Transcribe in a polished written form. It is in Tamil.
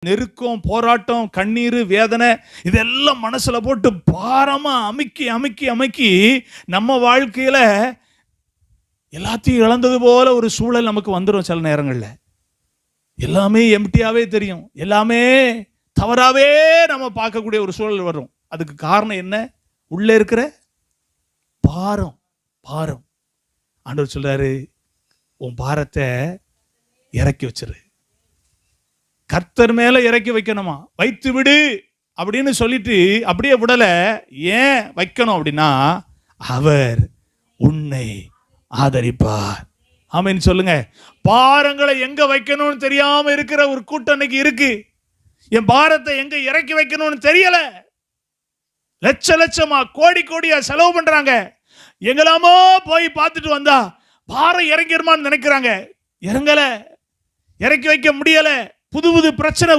நெருக்கம், போராட்டம், கண்ணீர், வேதனை இதெல்லாம் மனசுல போட்டு பாரமா அமுக்கி அமுக்கி அமுக்கி நம்ம வாழ்க்கையில எல்லாத்தையும் இழந்தது போல ஒரு சூழல் நமக்கு வந்துடும். சில நேரங்கள்ல எல்லாமே எம்டியாவே தெரியும், எல்லாமே தவறாவே நம்ம பார்க்கக்கூடிய ஒரு சூழல் வரும். அதுக்கு காரணம் என்ன? உள்ள இருக்கிற பாரம். பாரம். ஆண்டவர் சொல்றாரு, உன் பாரத்தை இறக்கி வச்சிரு. கர்த்தர் மேல இறக்கி வைக்கணுமா? வைத்து விடு அப்படின்னு சொல்லிட்டு அப்படியே விடல. ஏன் வைக்கணும் அப்படின்னா, அவர் உன்னை ஆதரிப்பார். ஆமென் சொல்லுங்க. பாரங்களை எங்க வைக்கணும்னு தெரியாம இருக்கிற ஒரு கூட்டம் இன்னைக்கு இருக்கு. என் பாரத்தை எங்க இறக்கி வைக்கணும்னு தெரியல. லட்ச லட்சமா கோடி கோடியா செலவு பண்றாங்க. எங்கெல்லாமோ போய் பார்த்துட்டு வந்தா பாரம் இறங்கிருமான்னு நினைக்கிறாங்க. இறங்கல, இறக்கி வைக்க முடியல. புது புது பிரச்சனை